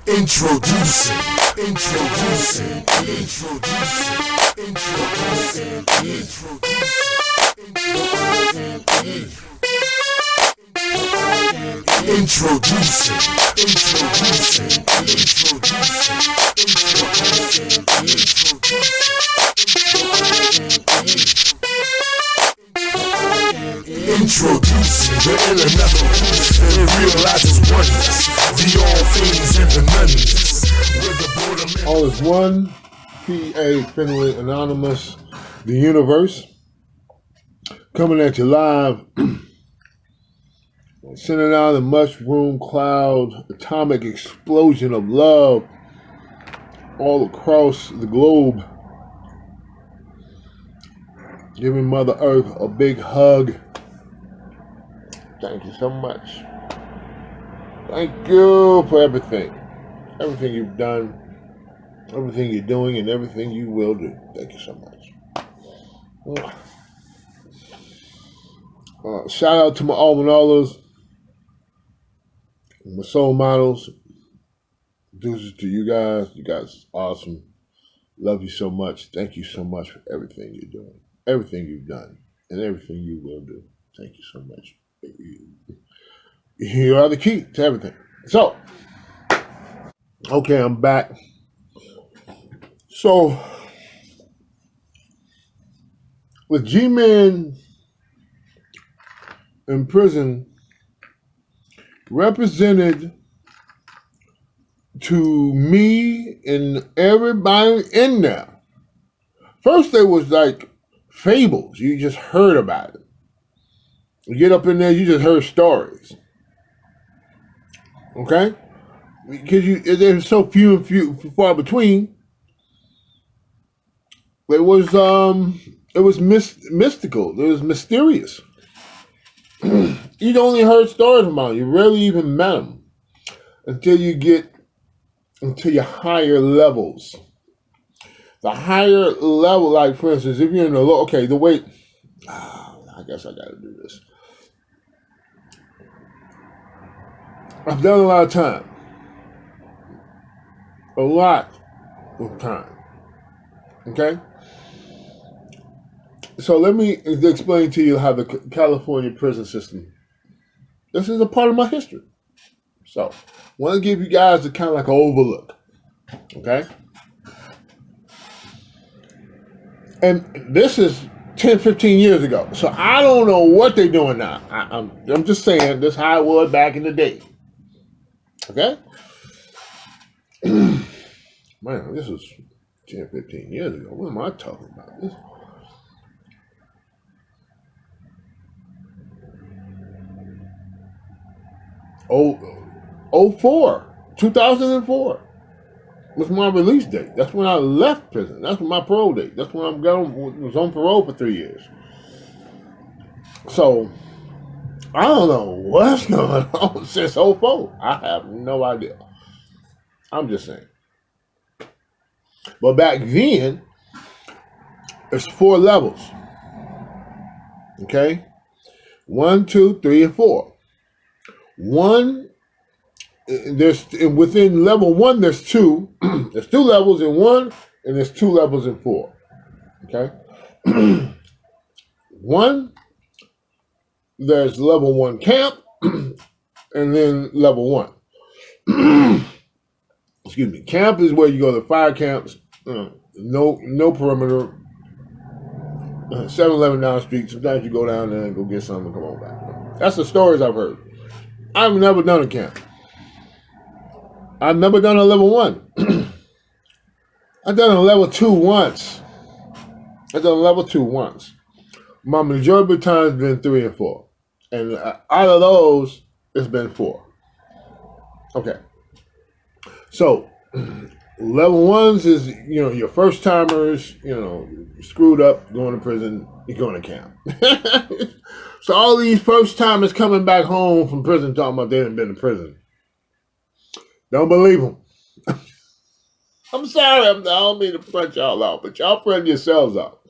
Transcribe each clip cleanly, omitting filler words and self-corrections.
Introducing, introducing, introducing, introducing, introducing, introducing, introducing the elemental that it realizes oneness, the all things and the noneness. All is one, PA Finally Anonymous, the universe, coming at you live, sending out a mushroom cloud, atomic explosion of love all across the globe, giving Mother Earth a big hug. Thank you so much. Thank you for everything. Everything you've done, everything you're doing, and everything you will do. Thank you so much. Shout out to my All1llAs, my soul models. Deuces to you guys. You guys are awesome. Love you so much. Thank you so much for everything you're doing, everything you've done, and everything you will do. Thank you so much. You are the key to everything. So, okay, I'm back. So, with G-Man in prison, represented to me and everybody in there. First, there was like fables. You just heard about it. You get up in there, you just heard stories. Okay? Because they're so few and far between. It was mystical. It was mysterious. You'd only heard stories about them. You rarely even met them until you get into your higher levels. The higher level, like for instance, if you're in the low, okay, the way, I guess I got to do this. I've done a lot of time. A lot of time. Okay? So let me explain to you how the California prison system, this is a part of my history. So, I want to give you guys a kind of like an overlook. Okay? And this is 10, 15 years ago. So I don't know what they're doing now. I'm just saying this is how it was back in the day. Okay? Man, this was 10, 15 years ago. What am I talking about? This? Oh, 2004 was my release date. That's when I left prison. That's my parole date. That's when I was on parole for 3 years. So, I don't know what's going on since 04. I have no idea. I'm just saying. But back then, it's 4 levels. Okay? 1, 2, 3, and 4. Within level 1, there's 2. There's 2 levels in 1, and there's 2 levels in 4. Okay? 1, there's level 1 camp, and then level 1. Excuse me. Camp is where you go to fire camps. No perimeter. 7-Eleven down the street. Sometimes you go down there and go get something and come on back. That's the stories I've heard. I've never done a camp. I've never done a level 1. I've done a level 2 once. My majority of the time has been 3 and 4. And out of those, it's been 4. Okay. So, level 1s is, your first timers, screwed up, going to prison, you're going to camp. So all these first timers coming back home from prison talking about they haven't been to prison. Don't believe them. I'm sorry, I don't mean to front y'all out, but y'all friend yourselves out.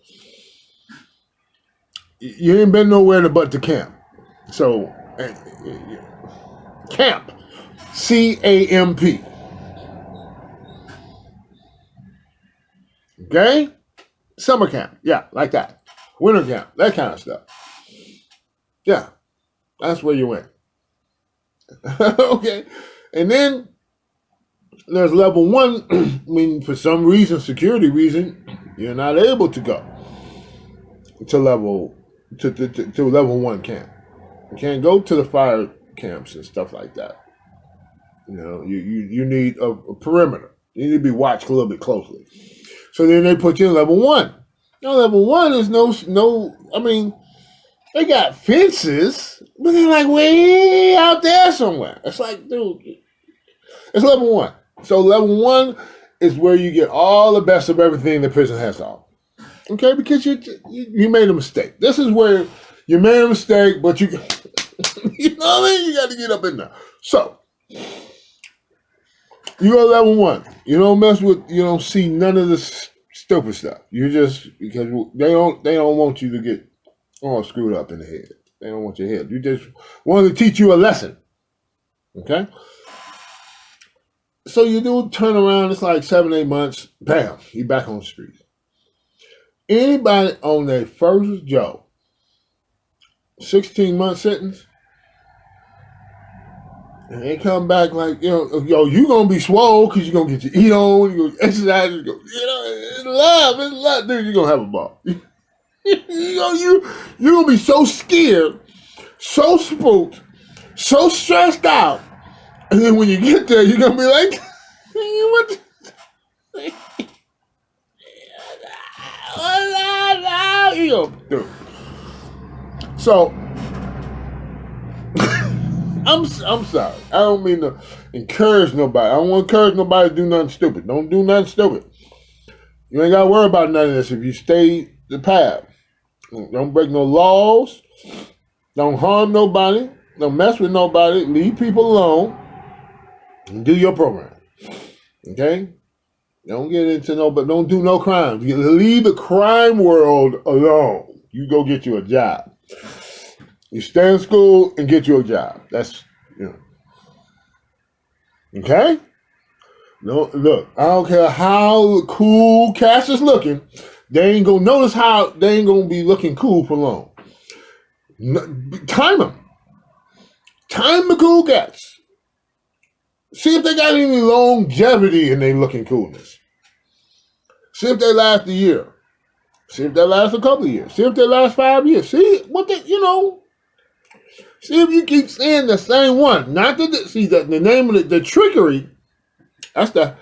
You ain't been nowhere but to camp. So, camp, C-A-M-P. Okay? Summer camp. Yeah, like that. Winter camp. That kind of stuff. Yeah, that's where you went. Okay? And then there's level 1. I mean, for some reason, security reason, you're not able to go to level 1 camp. You can't go to the fire camps and stuff like that. You know, you need a perimeter. You need to be watched a little bit closely. So then they put you in level 1. Now level 1 is no. I mean, they got fences, but they're like way out there somewhere. It's like, dude, it's level 1. So level 1 is where you get all the best of everything the prison has to offer. Okay, because you made a mistake. This is where you made a mistake, but you know what I mean? You got to get up in there. So you go to level 1. You don't mess with. You don't see none of this stupid stuff. You just, because they don't want you to get all screwed up in the head. They don't want your head. You just want to teach you a lesson. Okay. So you do turn around. It's like 7-8 months. Bam, you back on the street. Anybody on their first job, 16-month sentence, and they come back like, yo, you gonna be swole because you're gonna get your eat on, you're gonna exercise, it's love, dude, you're gonna have a ball. You're gonna be so scared, so spooked, so stressed out, and then when you get there, you're gonna be like, what the? Dude. So I'm sorry. I don't mean to encourage nobody. I don't want to encourage nobody to do nothing stupid. Don't do nothing stupid. You ain't got to worry about none of this if you stay the path. Don't break no laws. Don't harm nobody. Don't mess with nobody. Leave people alone. And do your program. Okay? Don't get into but don't do no crimes. Leave the crime world alone. You go get you a job. You stay in school and get you a job. That's, Okay? No, look, I don't care how cool Cash is looking. They ain't gonna notice how they ain't gonna be looking cool for long. Time them. Time the cool cats. See if they got any longevity in their looking coolness. See if they last a year. See if they last a couple of years. See if they last 5 years. See what they, See if you keep saying the same one. Not the name of the trickery. That's that's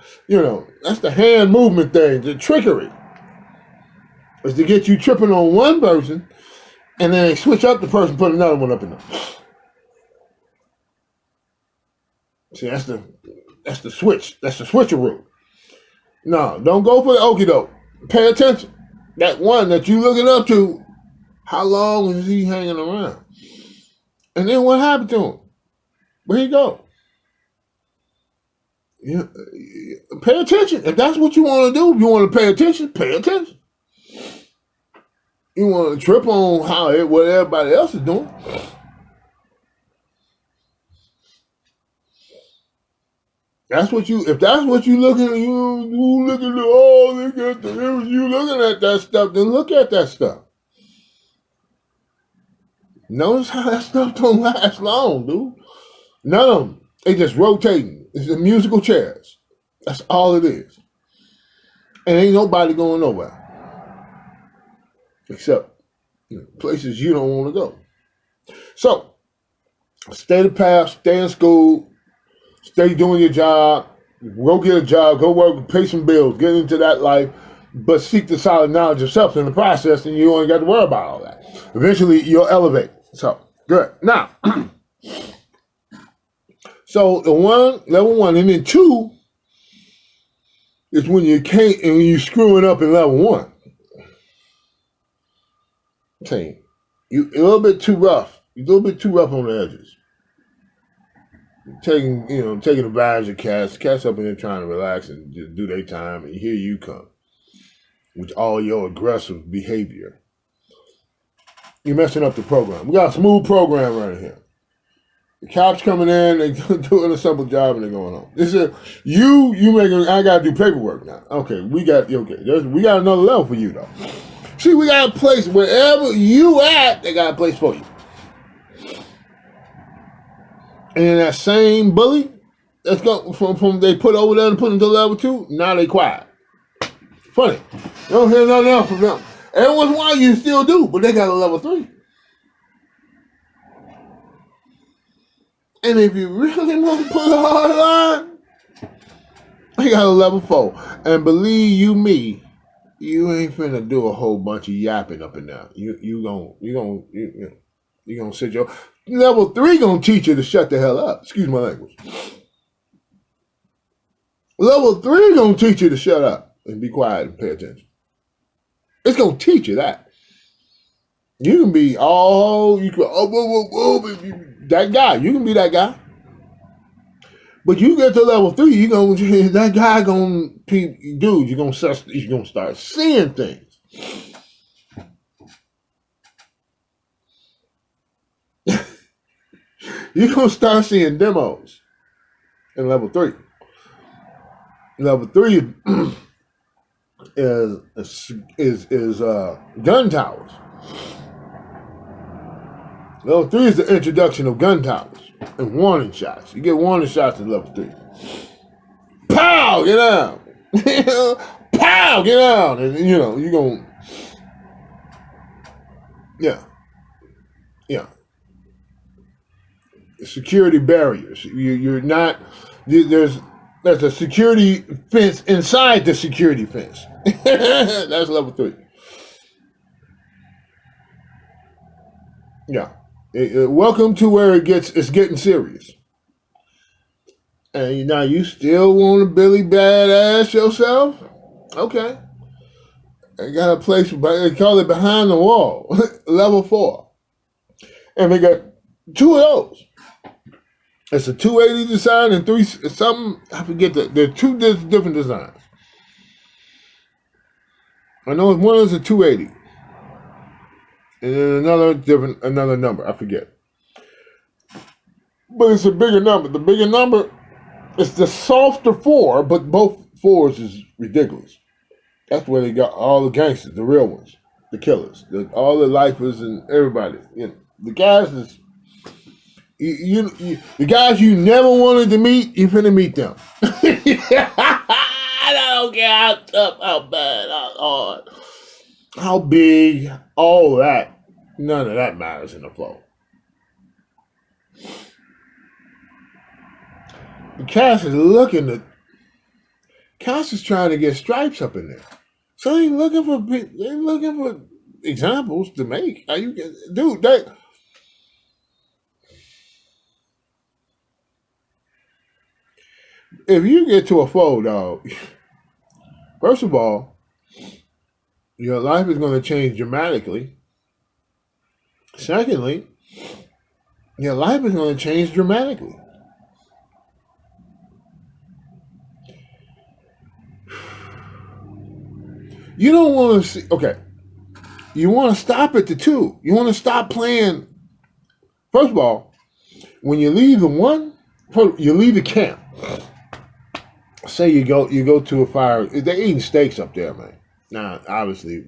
the hand movement thing. The trickery is to get you tripping on one person, and then they switch up the person, put another one up in there. See, that's the switch. That's the switcheroo. No, don't go for the okie doke. Pay attention. That one that you looking up to, how long is he hanging around? And then what happened to him? Where he go? Pay attention. If that's what you want to do, if you want to pay attention, pay attention. You want to trip on what everybody else is doing. If that's what you looking at, you looking at, you looking at that stuff, then look at that stuff. Notice how that stuff don't last long, dude. None of them. They just rotating. It's the musical chairs. That's all it is. And ain't nobody going nowhere. Except places you don't want to go. So, stay the path, stay in school, stay doing your job, go get a job, go work, pay some bills, get into that life, but seek the solid knowledge of self in the process, and you ain't got to worry about all that. Eventually, you'll elevate. So, good. Now, so level 1, and then 2 is when you can't, and when you're screwing up in level 1. Saying, you're a little bit too rough. You're a little bit too rough on the edges. Taking advantage of cats. Cats up in there trying to relax and just do their time, and here you come with all your aggressive behavior. You're messing up the program. We got a smooth program right here. The cops coming in, they doing a simple job, and they're going home. They said, you making, I got to do paperwork now. Okay, we got another level for you, though. See, we got a place, wherever you at, they got a place for you. And then that same bully, let's go from they put over there and put into level 2, now they quiet. Funny. You don't hear nothing else from them. Every once in a while you still do, but they got a level 3. And if you really want to put a hard line, they got a level 4. And believe you me, you ain't finna do a whole bunch of yapping up in there. You gonna sit your level 3 gonna teach you to shut the hell up. Excuse my language. Level 3 gonna teach you to shut up and be quiet and pay attention. It's gonna teach you that. You can be that guy. You can be that guy. But you get to level 3, that guy gonna dude. You're gonna start seeing things. You're gonna start seeing demos in level 3. Level 3 is gun towers. Level 3 is the introduction of gun towers and warning shots. You get warning shots at level 3. Pow! Get out! Pow! Get out! And you're gonna, yeah. Security barriers. You're not. There's a security fence inside the security fence. That's level 3. Yeah. Welcome to where it's getting serious. And now you still want to Billy Badass yourself? Okay. I got a place, they call it behind the wall, level 4. And they got 2 of those. It's a 280 design and 3 something. I forget that. There are 2 different designs. I know one is a 280. And then another number. I forget. But it's a bigger number. The bigger number is the softer 4, but both 4s is ridiculous. That's where they got all the gangsters, the real ones, the killers, all the lifers and everybody. The guys is the guys you never wanted to meet, you finna meet them. I don't care how tough, how bad, how hard, how big, all that. None of that matters in the flow. The cast is trying to get stripes up in there. So they looking for examples to make. Are you, dude? If you get to a foe, dog, first of all, your life is going to change dramatically. Secondly, your life is going to change dramatically. You don't want to see, okay, you want to stop at the 2. You want to stop playing. First of all, when you leave you leave the camp. Say you go to a fire, they're eating steaks up there, man. Now, obviously,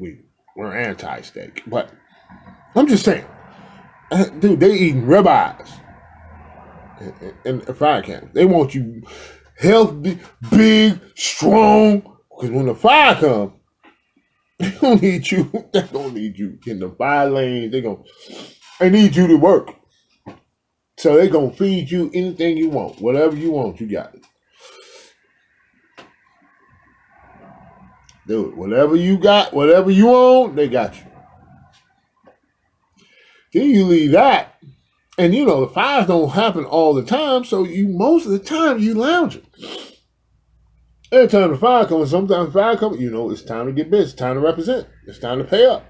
we're anti-steak, but I'm just saying, dude, they eating ribeyes in a fire camp. They want you healthy, big, strong, because when the fire comes, they don't need you. They don't need you in the fire lane. They need you to work. So they're going to feed you anything you want. Whatever you want, you got it. Dude, whatever you got, whatever you own, they got you. Then you leave that. And the fires don't happen all the time. So most of the time you lounging. Every time the fire comes, sometimes the fire comes, it's time to get busy. It's time to represent. It's time to pay up.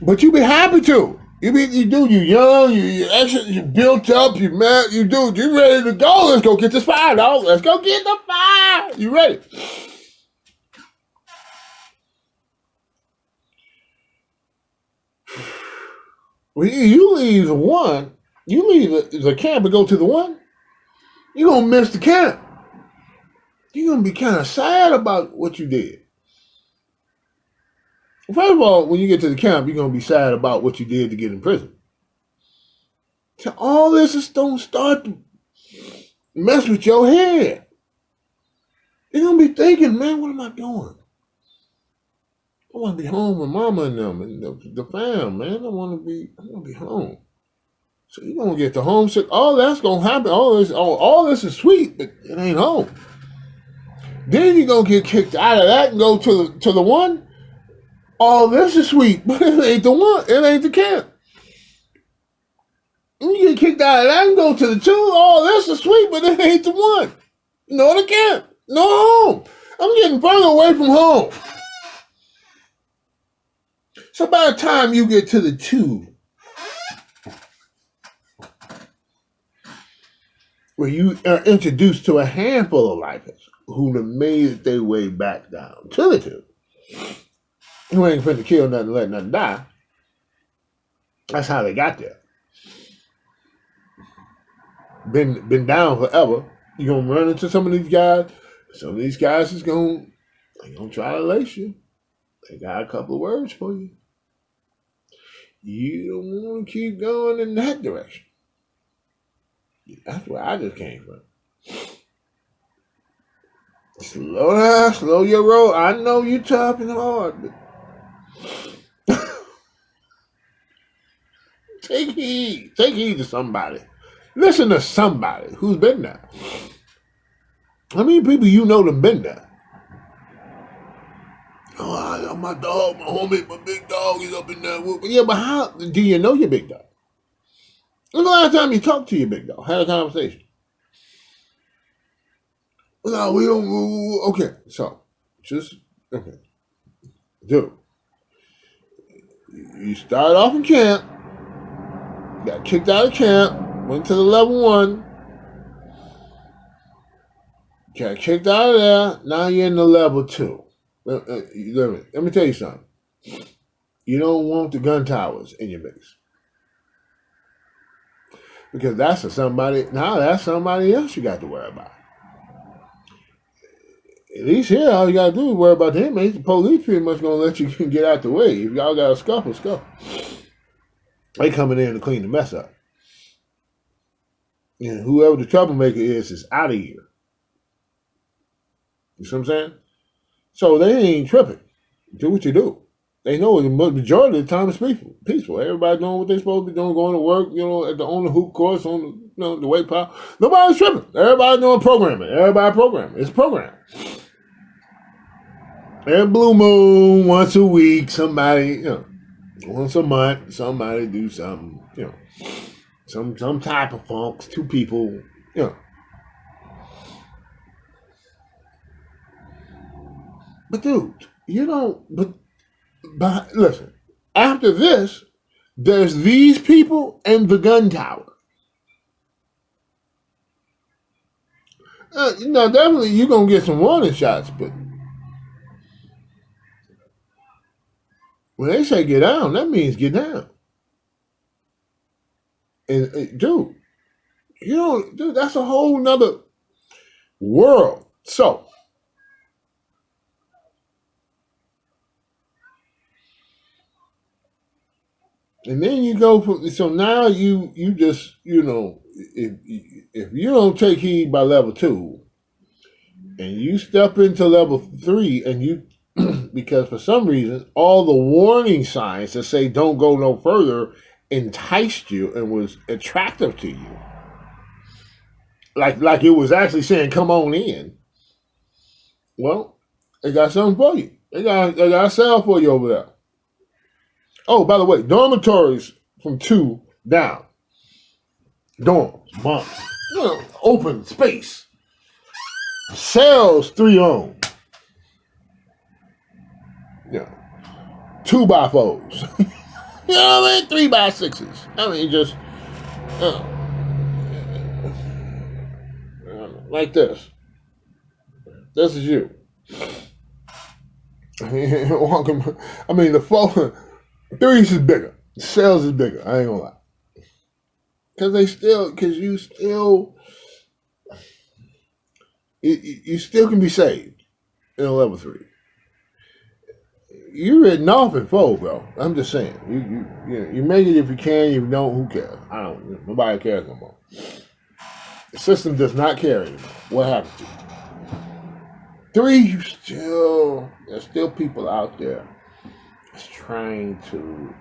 But you be happy to. You young, you built up, you mad, you ready to go. Let's go get this fire, dog. Let's go get the fire. You ready? When you leave 1, You leave the camp and go to the one, you're going to miss the camp. You're going to be kind of sad about what you did. First of all, when you get to the camp, you're going to be sad about what you did to get in prison. So all this is don't start to mess with your head. You're going to be thinking, man, what am I doing? I want to be home with mama and them and the fam, man. I want to be home. So you're going to get the homesick. All that's going to happen. All this is sweet, but it ain't home. Then you're going to get kicked out of that and go to the one. All this is sweet, but it ain't the one. It ain't the camp. And you get kicked out of that and go to the two. All this is sweet, but it ain't the one. No, the camp. No home. I'm getting further away from home. So by the time you get to the two, where you are introduced to a handful of lifers who have made their way back down to the two, who ain't finna kill nothing, let nothing die. That's how they got there. Been down forever. You're gonna run into some of these guys. Some of these guys they gonna try to lace you. They got a couple of words for you. You don't want to keep going in that direction. That's where I just came from. Slow down, slow your roll. I know you're tough and hard, but take heed. Take heed to somebody. Listen to somebody who's been there. How many people you know that been there? Oh, my dog, my homie, my big dog is up in there. Yeah, but how do you know your big dog? When's the last time you talked to your big dog? Had a conversation? No, we don't. Okay, so okay. Dude, you started off in camp, got kicked out of camp, went to the level 1, got kicked out of there. Now you're in the level 2. Let me tell you something. You don't want the gun towers in your mix. Because that's somebody else you got to worry about. At least here, all you got to do is worry about the inmates. The police pretty much going to let you get out the way. If y'all got a scuffle. They coming in to clean the mess up. And whoever the troublemaker is out of here. You see what I'm saying? So they ain't tripping. Do what you do. They know the majority of the time it's peaceful. Everybody doing what they're supposed to be doing, going to work, on the hoop course, on the weight pile. Nobody's tripping. Everybody doing programming. It's programmed. Every blue moon, once a week, somebody, once a month, somebody do something, some type of funks, 2 people, But dude, but listen, after this, there's these people and the gun tower. Definitely you're going to get some warning shots, but when they say get down, that means get down. And dude, that's a whole nother world. So, and then you go so now you just, if you don't take heed by level 2 and you step into level 3 and you, because for some reason, all the warning signs that say don't go no further enticed you and was attractive to you. Like it was actually saying, come on in. Well, they got something for you. They got a cell for you over there. Oh, by the way, dormitories from 2 down. Dorms, bunks, open space. Cells 3 on. 2x4s. You know what I mean? 3x6s. I mean, just like this. This is you. I mean, the 3s is bigger. The cells is bigger. I ain't gonna lie. because you still can be saved in a level 3. You're written off in 4, bro. I'm just saying. You make it if you can. If you don't, who cares? Nobody cares no more. The system does not care anymore. What happened to you? 3, there's still people out there that's trying to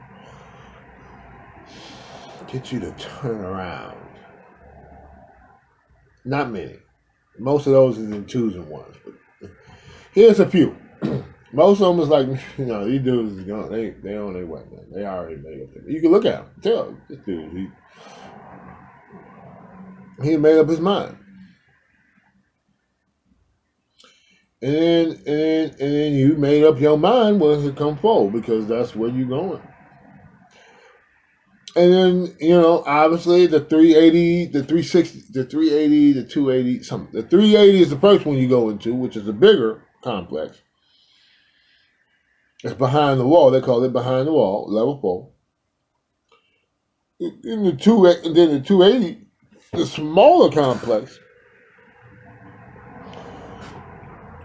get you to turn around. Not many. Most of those is in 2s and 1s. But here's a few. Most of them is like, these dudes, they on their way, man. They already made up. You can look at him. Tell this dude, he made up his mind. And then you made up your mind when it come forward, because that's where you're going. And then, obviously the 380, the 360, the 380, the 280, something. The 380 is the first one you go into, which is a bigger complex. It's behind the wall. They call it behind the wall, level 4. In the 280, the smaller complex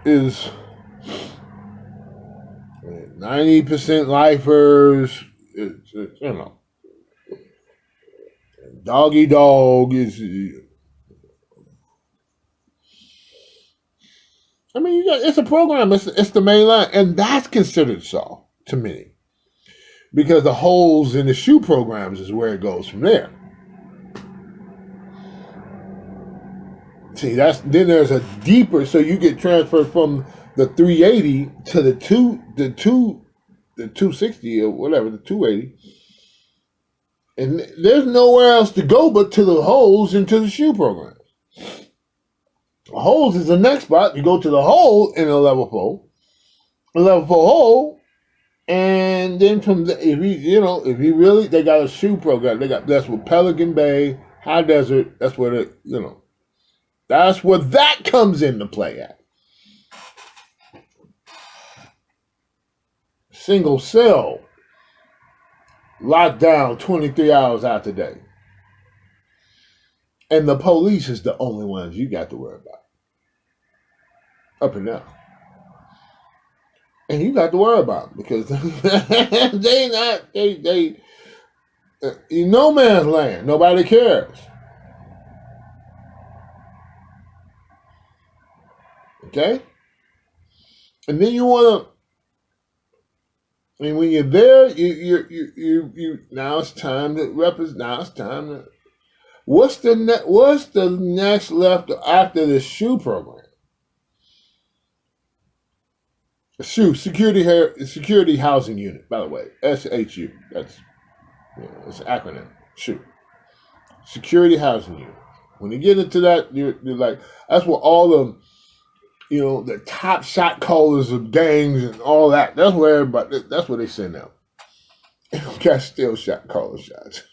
is 90% lifers. It's doggy dog is. It's a program. It's the main line, and that's considered soft to many, because the holes in the shoe programs is where it goes from there. See, then there's a deeper, so you get transferred from the 380 to the 260 or whatever, the 280, and there's nowhere else to go but to the holes into the shoe program. Holes is the next spot. You go to the hole in a level 4 hole, and then from the, if you really, they got a shoe program. That's with Pelican Bay, High Desert. That's where that's where that comes into play at. Single cell, locked down 23 hours out the day. And the police is the only ones you got to worry about. Up and down. And you got to worry about them, because they no man's land. Nobody cares. Okay? And then you want to, when you're there, you now it's time to represent. Now it's time to. What's the next left after the shoe program? Security Housing Unit, by the way, SHU. That's it's an acronym. SHU. Security Housing Unit. When you get into that, you're like, that's where all the top shot callers of gangs and all that. That's where everybody. That's where they send out. Got still shot caller shots.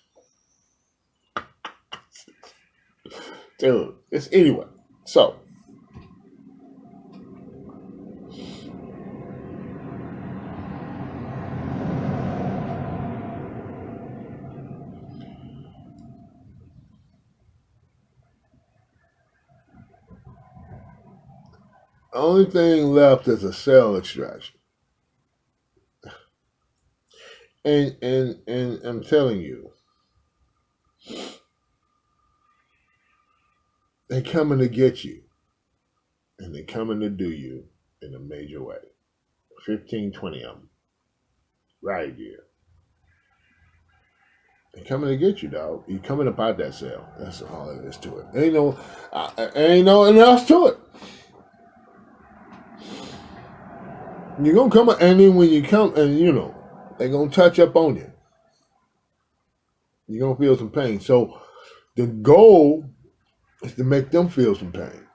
Dude, it's anyway. So, the only thing left is a cell extraction. And I'm telling you, they coming to get you, and they coming to do you in a major way. 15, 20 of them, right here. They coming to get you, dog. You coming up out that cell. That's all there is to it. Ain't nothing else to it. You're gonna come, and then when you come, and they're gonna touch up on you. You're gonna feel some pain. So the goal is to make them feel some pain.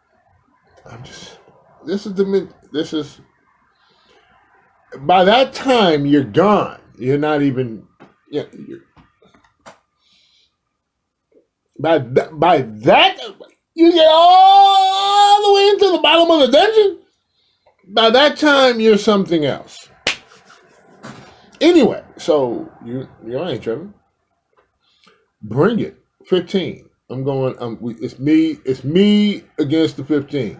By that time you're gone. You're not even, by that, you get all the way into the bottom of the dungeon. By that time you're something else. Anyway, so you ain't tripping. Bring it. 15. I'm going. It's me. It's me against the 15.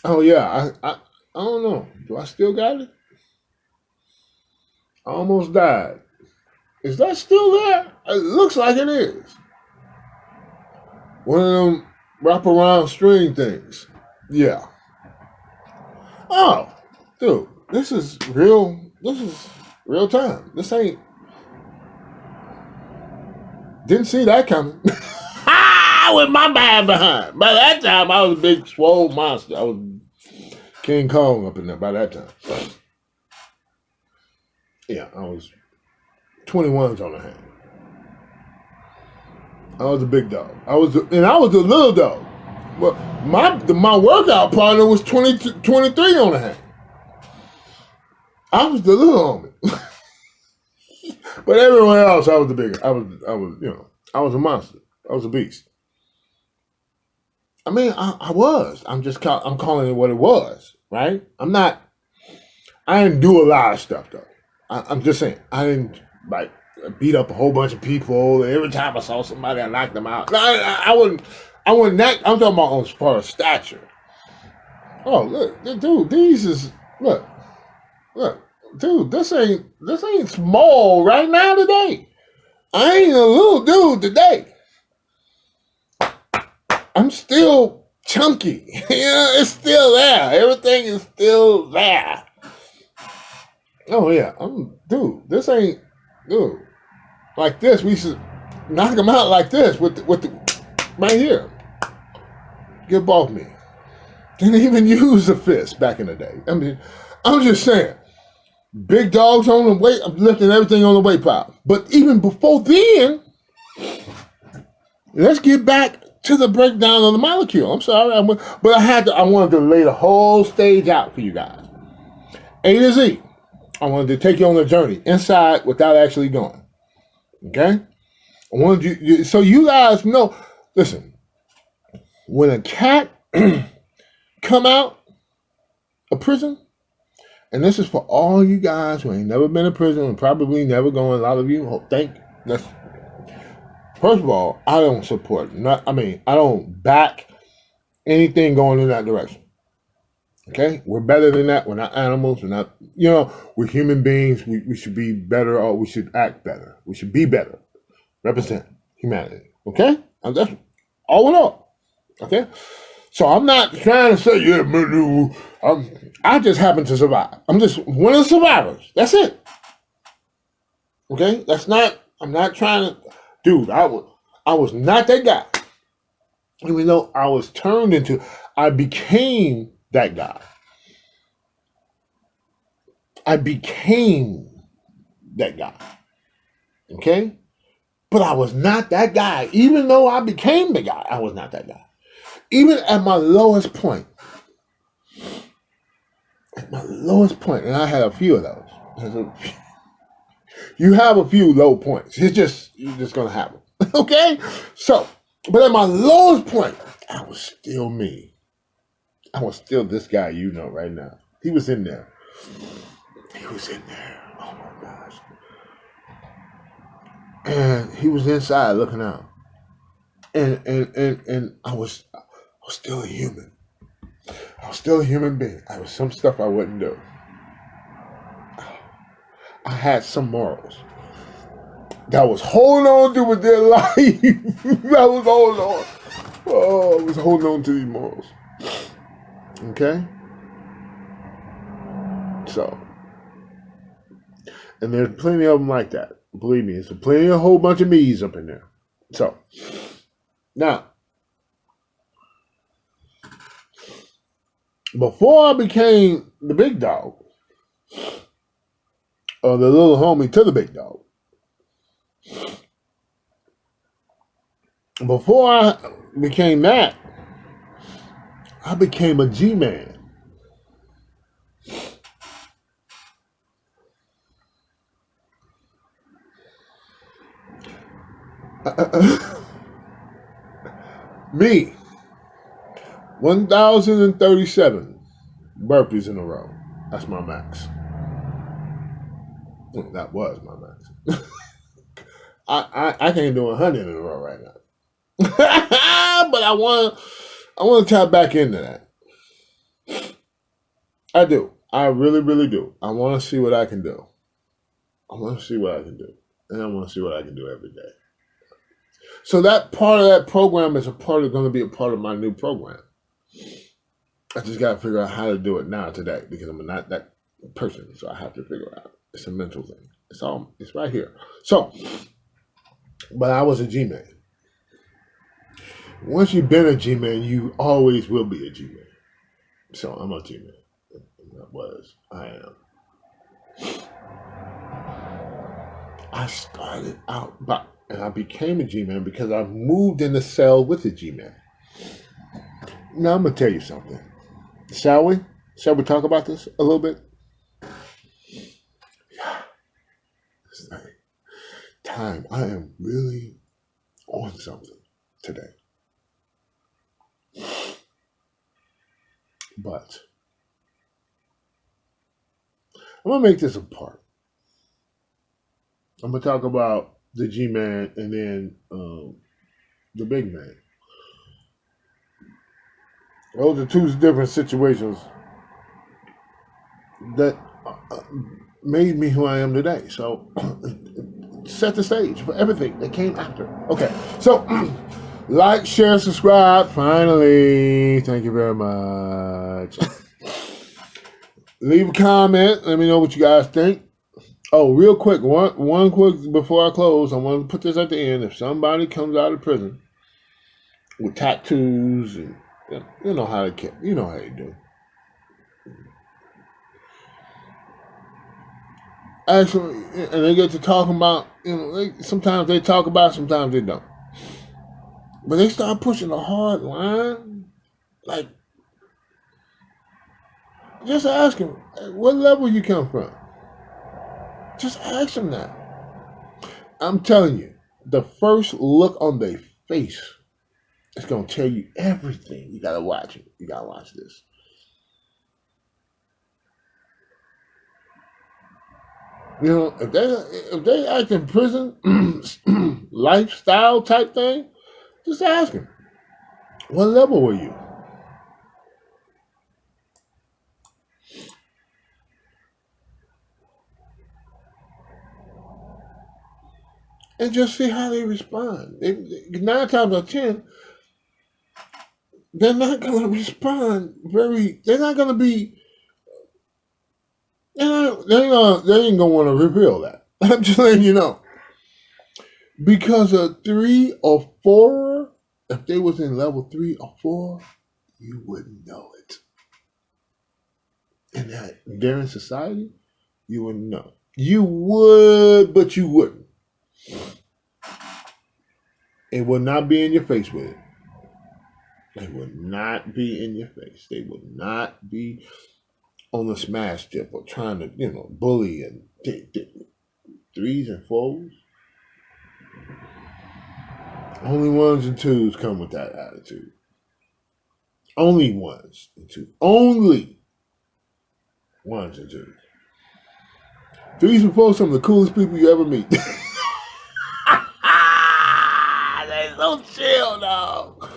Oh yeah. I don't know. Do I still got it? I almost died. Is that still there? It looks like it is. One of them wraparound string things. Yeah. Oh, dude, this is real. This is real time. This ain't. Didn't see that coming. With my man behind. By that time, I was a big swole monster. I was King Kong up in there by that time. Yeah, I was 21s on the hand. I was a big dog. I was a little dog. But my workout partner was 23 on the hand. I was the little homie. But everyone else, I was the bigger. I was a monster. I was a beast. I mean, I was. I'm calling it what it was, right? I didn't do a lot of stuff though. I'm just saying, I didn't like beat up a whole bunch of people. Every time I saw somebody, I knocked them out. No, I wouldn't. I'm talking about on part of stature. Oh, look, dude, look, dude, this ain't small right now today. I ain't a little dude today. I'm still chunky. It's still there. Everything is still there. Oh yeah, this ain't, dude. Like this, we should knock him out like this with the right here. Get off me. Didn't even use the fist back in the day. I mean, I'm just saying, big dogs on the weight. I'm lifting everything on the weight pile. But even before then, let's get back to the breakdown of the molecule. I'm sorry, but I wanted to lay the whole stage out for you guys, A to Z. I wanted to take you on a journey inside without actually going. Okay? I wanted you so you guys know. Listen, when a cat come out of prison, and this is for all you guys who ain't never been in prison and probably never going. A lot of you first of all, I don't support. I don't back anything going in that direction. Okay, we're better than that. We're not animals. We're not. We're human beings. We should be better, or we should act better. We should be better. Represent humanity. Okay, and that's all in all. Okay, so I'm not trying to say I just happen to survive. I'm just one of the survivors. That's it. Okay, I'm not trying to. Dude, I was not that guy. Even though I became that guy. I became that guy. Okay? But I was not that guy. Even though I became the guy, I was not that guy. Even at my lowest point. And I had a few of those. You have a few low points. You're just going to have them. Okay? So, but at my lowest point, I was still me. I was still this guy right now. He was in there. Oh my gosh. And he was inside looking out. And I was still a human. I was still a human being. I was some stuff I wouldn't do. I had some morals that I was holding on to with their life. I was holding on. Oh, I was holding on to these morals. Okay? So, and there's plenty of them like that. Believe me, there's a whole bunch of me's up in there. So, now, before I became the big dog, or the little homie to the big dog, before I became that, I became a G-man. Me, 1,037 burpees in a row. That's my max. That was my max. I can't do 100 in a row right now. But I want to tap back into that. I do. I really, really do. I want to see what I can do. And I want to see what I can do every day. So that part of that program is going to be a part of my new program. I just got to figure out how to do it now today because I'm not that person. So I have to figure it out. It's a mental thing. It's right here. So, but I was a G-man. Once you've been a G-man, you always will be a G-man. So I'm a G-man. I am. I started out, and I became a G-man because I moved in the cell with a G-man. Now I'm going to tell you something. Shall we? Shall we talk about this a little bit? Yeah. It's like time. I am really on something today. But I'm going to make this a part. I'm going to talk about the G-man and then the big man. Those are two different situations that made me who I am today. So set the stage for everything that came after. Okay, so like, share, subscribe. Finally, thank you very much. Leave a comment. Let me know what you guys think. Oh, real quick, one quick before I close, I want to put this at the end. If somebody comes out of prison with tattoos and you know how they do. Actually, and they get to talking about, sometimes they talk about, sometimes they don't. But they start pushing a hard line. Like, just ask them, what level you come from? Just ask them that. I'm telling you, the first look on their face is going to tell you everything. You got to watch it. You got to watch this. If they act in prison, lifestyle type thing, just ask them, what level were you? And just see how they respond. 9 times out of 10, they're not going to respond they're not going to be, they ain't going to want to reveal that. I'm just letting you know. Because a 3 or 4, if they was in level 3 or 4, you wouldn't know it. And that they're in society, you wouldn't know. You would, but you wouldn't. It would not be in your face with it. They would not be in your face. They would not be on the smash tip or trying to, bully and 3s and 4s. Only 1s and 2s come with that attitude. Only 1s and 2s. Only 1s and 2s. 3s and 4s, some of the coolest people you ever meet. They're so chill, dog.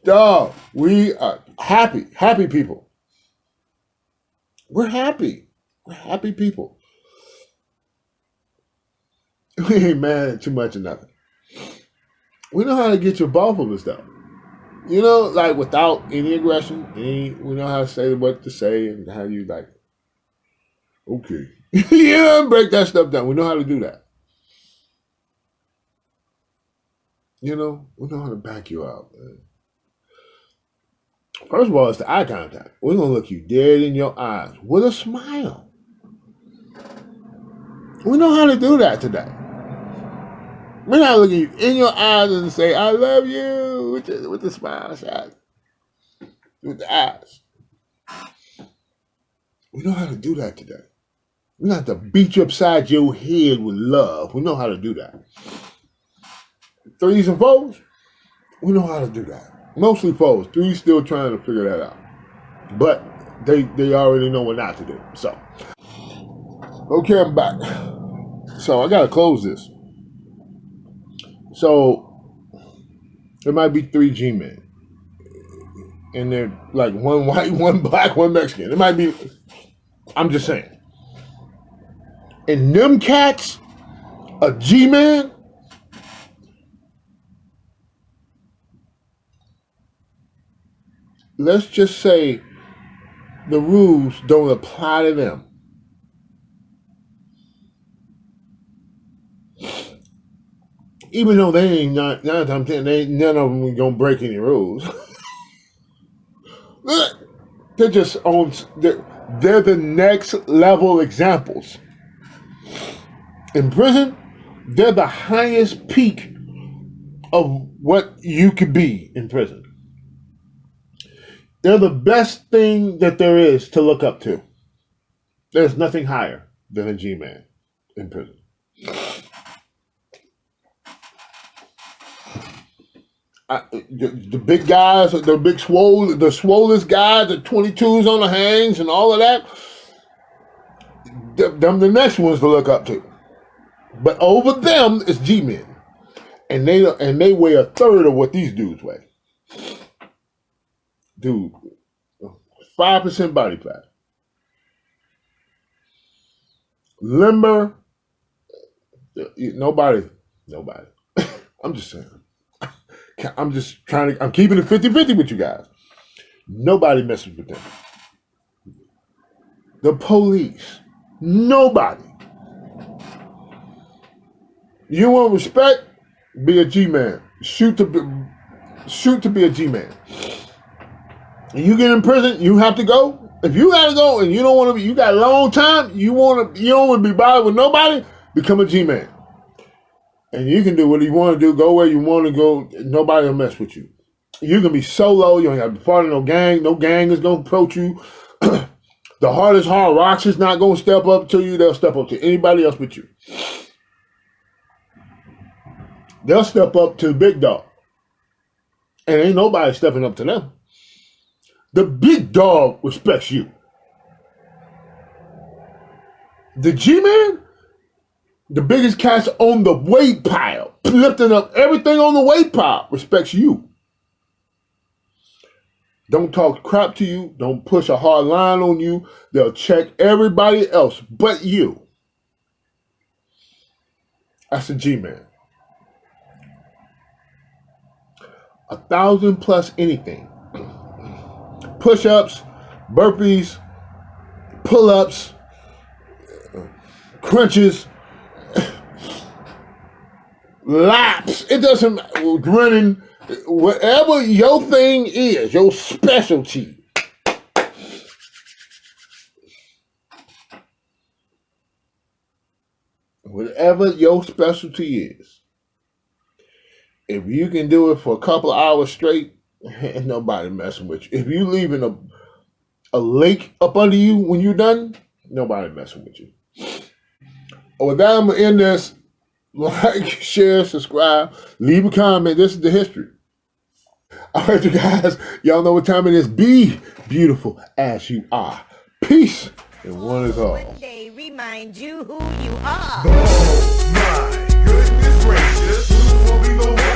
Dog, we are happy people. We're happy. We're happy people. We ain't mad at too much of nothing. We know how to get your ball full of stuff. Like without any aggression. We know how to say what to say and how you like, okay. Break that stuff down. We know how to do that. We know how to back you up, man. First of all, it's the eye contact. We're going to look you dead in your eyes with a smile. We know how to do that today. We're not looking you in your eyes and say, I love you, with the smile side. With the eyes. We know how to do that today. We don't have to beat you upside your head with love. We know how to do that. 3s and 4s, we know how to do that. Mostly 4s. 3s still trying to figure that out. But they already know what not to do. So, okay, I'm back. So I gotta close this. So there might be 3 G-men. And they're like one white, one black, one Mexican. It might be, I'm just saying. And them cats, a G-man, let's just say the rules don't apply to them. Even though they ain't none of them gonna break any rules. They're just on. They're the next level examples. In prison, they're the highest peak of what you could be in prison. They're the best thing that there is to look up to. There's nothing higher than a G-man in prison. The big guys, the swollest guys, the 22s on the hangs and all of that, them the next ones to look up to. But over them is G-men. And they weigh a third of what these dudes weigh. Dude, 5% body fat. Limber, nobody. I'm just saying. I'm keeping it 50-50 with you guys. Nobody messes with them. The police, nobody. You want respect? Be a G-man. Shoot to be a G-man. You get in prison, you have to go. If you gotta go and you don't want to be, you got a long time, you don't want to be bothered with nobody, become a G-man. And you can do what you want to do, go where you want to go, nobody will mess with you. You can be solo, you don't have to be part of no gang is going to approach you. The hardest hard rocks is not going to step up to you, they'll step up to anybody else but you. They'll step up to the big dog. And ain't nobody stepping up to them. The big dog respects you. The G-man, the biggest cats on the weight pile, lifting up everything on the weight pile, respects you. Don't talk crap to you. Don't push a hard line on you. They'll check everybody else but you. That's a G-man. 1,000 plus anything. Push-ups, burpees, pull-ups, crunches, laps. It doesn't matter. Running, whatever your thing is, your specialty. Whatever your specialty is. If you can do it for a couple of hours straight, ain't nobody messing with you. If you leaving a lake up under you when you're done, nobody messing with you. With that, I'm going to end this. Like, share, subscribe, leave a comment. This is the history. All right, you guys. Y'all know what time it is. Be beautiful as you are. Peace. And one is all. One day remind you who you are. Oh my goodness gracious. Who will be the one?